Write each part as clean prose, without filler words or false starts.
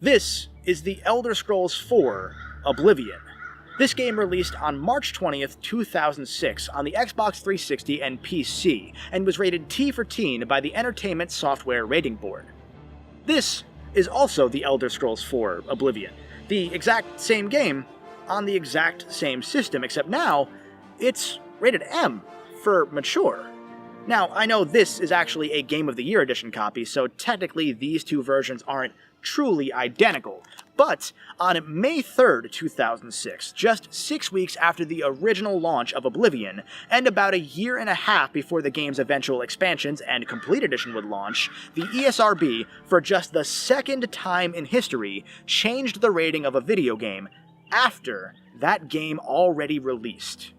This is The Elder Scrolls IV: Oblivion. This game released on March 20th, 2006 on the Xbox 360 and PC, and was rated T for Teen by the Entertainment Software Rating Board. This is also The Elder Scrolls IV: Oblivion, the exact same game on the exact same system, except now it's rated M for mature. Now, I know this is actually a Game of the Year edition copy, so technically these two versions aren't truly identical, but on May 3rd, 2006, just 6 weeks after the original launch of Oblivion, and about a year and a half before the game's eventual expansions and Complete Edition would launch, the ESRB, for just the second time in history, changed the rating of a video game after that game already released.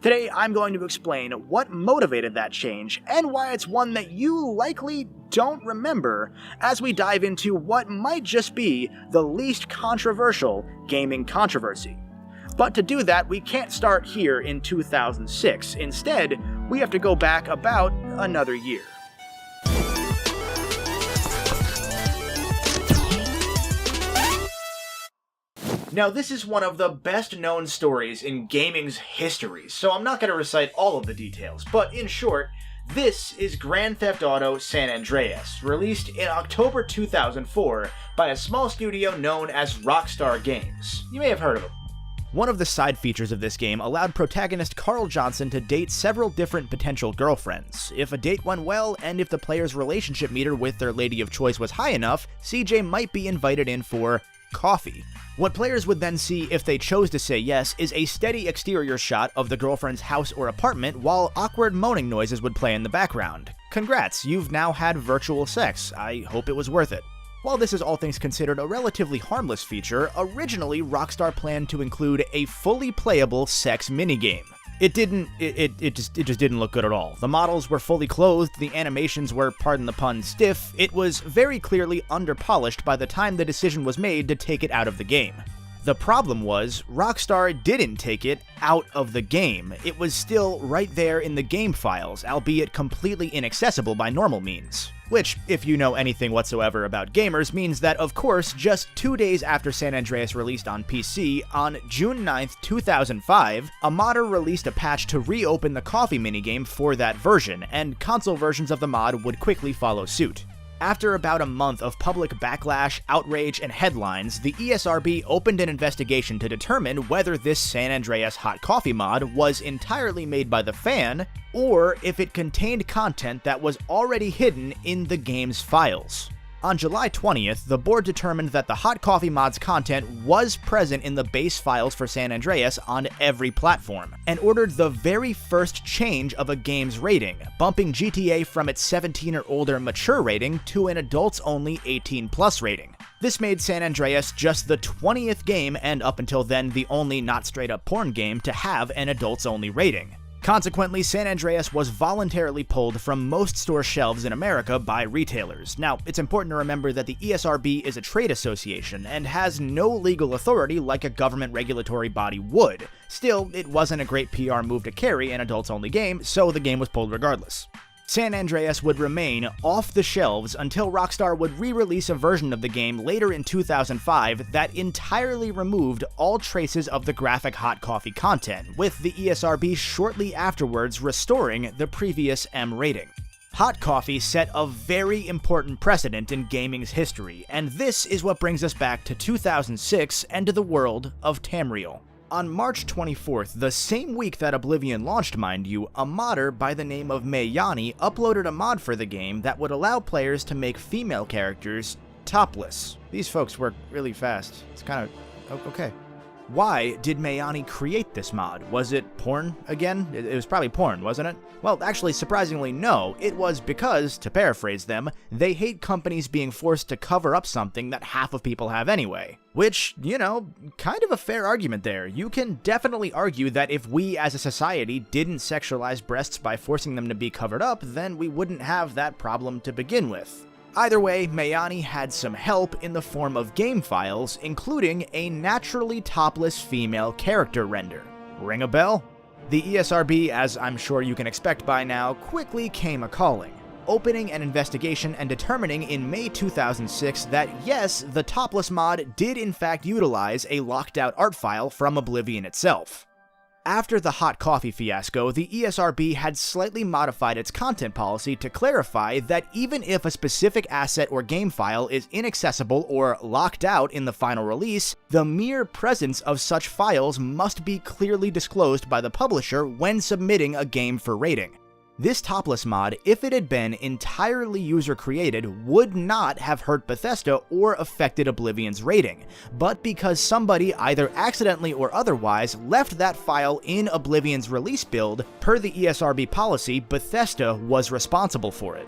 Today, I'm going to explain what motivated that change, and why it's one that you likely don't remember, as we dive into what might just be the least controversial gaming controversy. But to do that, we can't start here in 2006. Instead, we have to go back about another year. Now, this is one of the best-known stories in gaming's history, so I'm not going to recite all of the details, but in short, this is Grand Theft Auto San Andreas, released in October 2004 by a small studio known as Rockstar Games. You may have heard of them. One of the side features of this game allowed protagonist Carl Johnson to date several different potential girlfriends. If a date went well, and if the player's relationship meter with their lady of choice was high enough, CJ might be invited in for coffee. What players would then see if they chose to say yes is a steady exterior shot of the girlfriend's house or apartment while awkward moaning noises would play in the background. Congrats, you've now had virtual sex. I hope it was worth it. While this is all things considered a relatively harmless feature, originally Rockstar planned to include a fully playable sex minigame. It just didn't look good at all. The models were fully clothed, the animations were, pardon the pun, stiff. It was very clearly underpolished by the time the decision was made to take it out of the game. The problem was, Rockstar didn't take it out of the game. It was still right there in the game files, albeit completely inaccessible by normal means. Which, if you know anything whatsoever about gamers, means that, of course, just 2 days after San Andreas released on PC, on June 9th, 2005, a modder released a patch to reopen the coffee minigame for that version, and console versions of the mod would quickly follow suit. After about a month of public backlash, outrage, and headlines, the ESRB opened an investigation to determine whether this San Andreas hot coffee mod was entirely made by the fan, or if it contained content that was already hidden in the game's files. On July 20th, the board determined that the hot coffee mod's content was present in the base files for San Andreas on every platform, and ordered the very first change of a game's rating, bumping GTA from its 17 or older mature rating to an adults-only 18+ rating. This made San Andreas just the 20th game, and up until then the only not straight-up porn game, to have an adults-only rating. Consequently, San Andreas was voluntarily pulled from most store shelves in America by retailers. Now, it's important to remember that the ESRB is a trade association and has no legal authority like a government regulatory body would. Still, it wasn't a great PR move to carry an adults-only game, so the game was pulled regardless. San Andreas would remain off the shelves until Rockstar would re-release a version of the game later in 2005 that entirely removed all traces of the graphic hot coffee content, with the ESRB shortly afterwards restoring the previous M rating. Hot coffee set a very important precedent in gaming's history, and this is what brings us back to 2006 and to the world of Tamriel. On March 24th, the same week that Oblivion launched, mind you, a modder by the name of Mayani uploaded a mod for the game that would allow players to make female characters topless. These folks work really fast. It's kind of okay. Why did Mayani create this mod? Was it porn again? It was probably porn, wasn't it? Well, actually, surprisingly, no. It was because, to paraphrase them, they hate companies being forced to cover up something that half of people have anyway. Which, you know, kind of a fair argument there. You can definitely argue that if we as a society didn't sexualize breasts by forcing them to be covered up, then we wouldn't have that problem to begin with. Either way, Mayani had some help in the form of game files, including a naturally topless female character render. Ring a bell? The ESRB, as I'm sure you can expect by now, quickly came a-calling. opening an investigation and determining in May 2006 that yes, the Topless mod did in fact utilize a locked out art file from Oblivion itself. After the hot coffee fiasco, the ESRB had slightly modified its content policy to clarify that even if a specific asset or game file is inaccessible or locked out in the final release, the mere presence of such files must be clearly disclosed by the publisher when submitting a game for rating. This Topless mod, if it had been entirely user-created, would not have hurt Bethesda or affected Oblivion's rating, but because somebody either accidentally or otherwise left that file in Oblivion's release build, per the ESRB policy, Bethesda was responsible for it.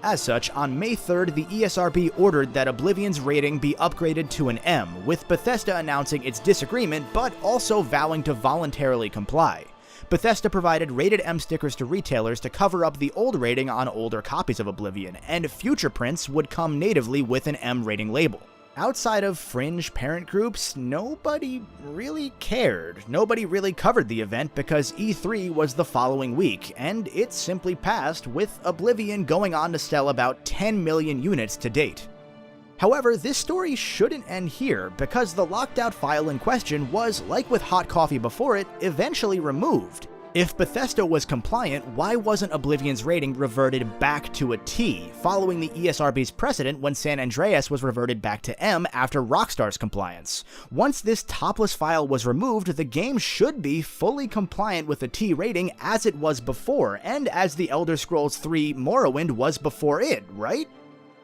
As such, on May 3rd, the ESRB ordered that Oblivion's rating be upgraded to an M, with Bethesda announcing its disagreement but also vowing to voluntarily comply. Bethesda provided rated M stickers to retailers to cover up the old rating on older copies of Oblivion, and future prints would come natively with an M rating label. Outside of fringe parent groups, nobody really cared. Nobody really covered the event because E3 was the following week, and it simply passed, with Oblivion going on to sell about 10 million units to date. However, this story shouldn't end here, because the locked out file in question was, like with hot coffee before it, eventually removed. If Bethesda was compliant, why wasn't Oblivion's rating reverted back to a T, following the ESRB's precedent when San Andreas was reverted back to M after Rockstar's compliance? Once this Topless file was removed, the game should be fully compliant with a T rating as it was before, and as the Elder Scrolls III Morrowind was before it, right?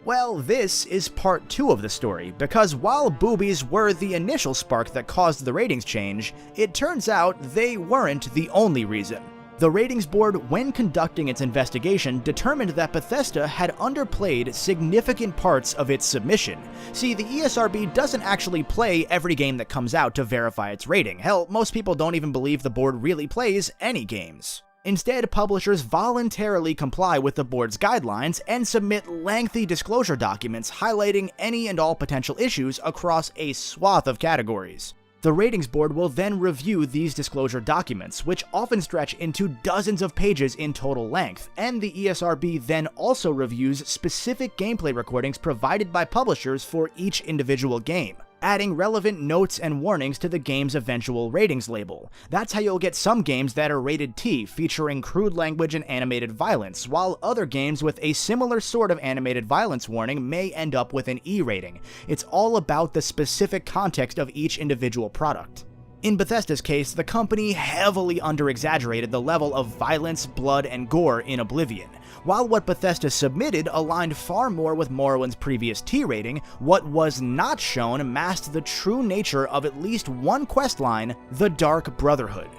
Well, this is part 2 of the story, because while boobies were the initial spark that caused the ratings change, it turns out they weren't the only reason. The ratings board, when conducting its investigation, determined that Bethesda had underplayed significant parts of its submission. See, the ESRB doesn't actually play every game that comes out to verify its rating. Hell, most people don't even believe the board really plays any games. Instead, publishers voluntarily comply with the board's guidelines and submit lengthy disclosure documents highlighting any and all potential issues across a swath of categories. The ratings board will then review these disclosure documents, which often stretch into dozens of pages in total length, and the ESRB then also reviews specific gameplay recordings provided by publishers for each individual game, adding relevant notes and warnings to the game's eventual ratings label. That's how you'll get some games that are rated T, featuring crude language and animated violence, while other games with a similar sort of animated violence warning may end up with an E rating. It's all about the specific context of each individual product. In Bethesda's case, the company heavily under-exaggerated the level of violence, blood, and gore in Oblivion. While what Bethesda submitted aligned far more with Morrowind's previous T rating, what was not shown masked the true nature of at least one questline, the Dark Brotherhood.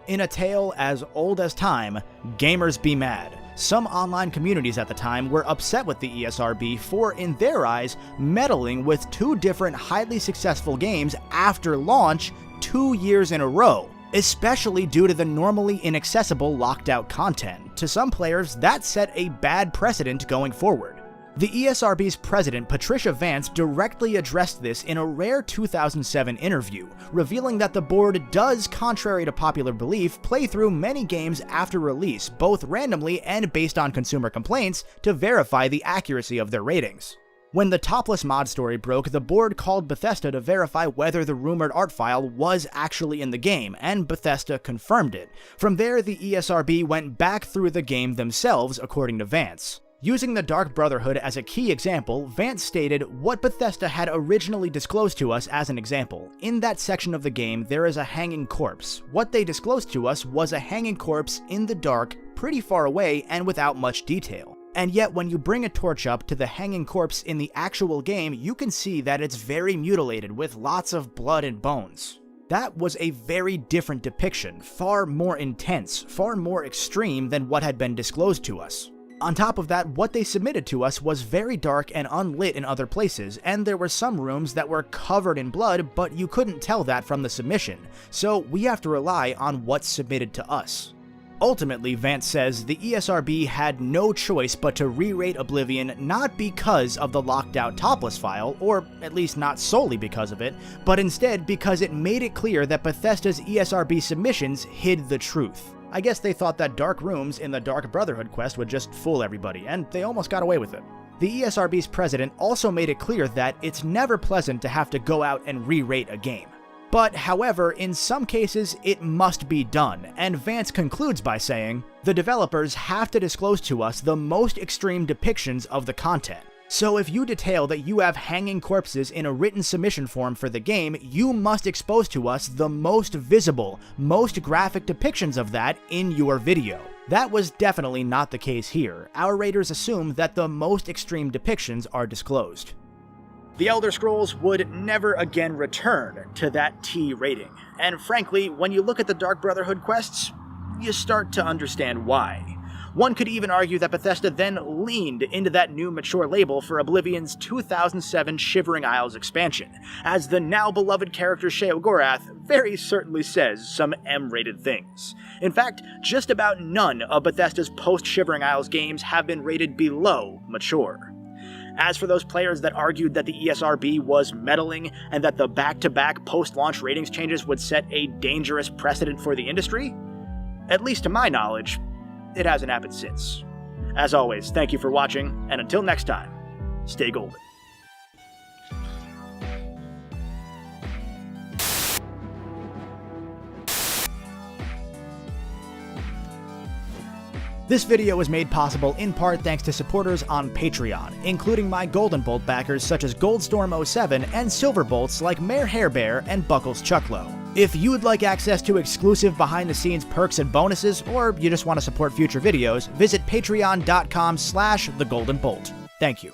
In a tale as old as time, gamers be mad. Some online communities at the time were upset with the ESRB for, in their eyes, meddling with 2 different highly successful games after launch 2 years in a row, especially due to the normally inaccessible locked-out content. To some players, that set a bad precedent going forward. The ESRB's president, Patricia Vance, directly addressed this in a rare 2007 interview, revealing that the board does, contrary to popular belief, play through many games after release, both randomly and based on consumer complaints, to verify the accuracy of their ratings. When the Topless mod story broke, the board called Bethesda to verify whether the rumored art file was actually in the game, and Bethesda confirmed it. From there, the ESRB went back through the game themselves, according to Vance. Using the Dark Brotherhood as a key example, Vance stated what Bethesda had originally disclosed to us as an example. In that section of the game, there is a hanging corpse. What they disclosed to us was a hanging corpse in the dark, pretty far away, and without much detail. And yet, when you bring a torch up to the hanging corpse in the actual game, you can see that it's very mutilated with lots of blood and bones. That was a very different depiction, far more intense, far more extreme than what had been disclosed to us. On top of that, what they submitted to us was very dark and unlit in other places, and there were some rooms that were covered in blood, but you couldn't tell that from the submission, so we have to rely on what's submitted to us. Ultimately, Vance says the ESRB had no choice but to re-rate Oblivion not because of the locked-out Topless file, or at least not solely because of it, but instead because it made it clear that Bethesda's ESRB submissions hid the truth. I guess they thought that dark rooms in the Dark Brotherhood quest would just fool everybody, and they almost got away with it. The ESRB's president also made it clear that it's never pleasant to have to go out and re-rate a game. But, however, in some cases, it must be done, and Vance concludes by saying, "The developers have to disclose to us the most extreme depictions of the content. So if you detail that you have hanging corpses in a written submission form for the game, you must expose to us the most visible, most graphic depictions of that in your video." That was definitely not the case here. Our raters assume that the most extreme depictions are disclosed. The Elder Scrolls would never again return to that T rating, and frankly, when you look at the Dark Brotherhood quests, you start to understand why. One could even argue that Bethesda then leaned into that new mature label for Oblivion's 2007 Shivering Isles expansion, as the now beloved character Sheogorath very certainly says some M-rated things. In fact, just about none of Bethesda's post-Shivering Isles games have been rated below mature. As for those players that argued that the ESRB was meddling and that the back-to-back post-launch ratings changes would set a dangerous precedent for the industry, at least to my knowledge, it hasn't happened since. As always, thank you for watching, and until next time, stay golden. This video was made possible in part thanks to supporters on Patreon, including my Golden Bolt backers such as Goldstorm07 and Silver Bolts like Mayor Hairbear and Buckles Chucklow. If you would like access to exclusive behind-the-scenes perks and bonuses, or you just want to support future videos, visit patreon.com/thegoldenbolt. Thank you.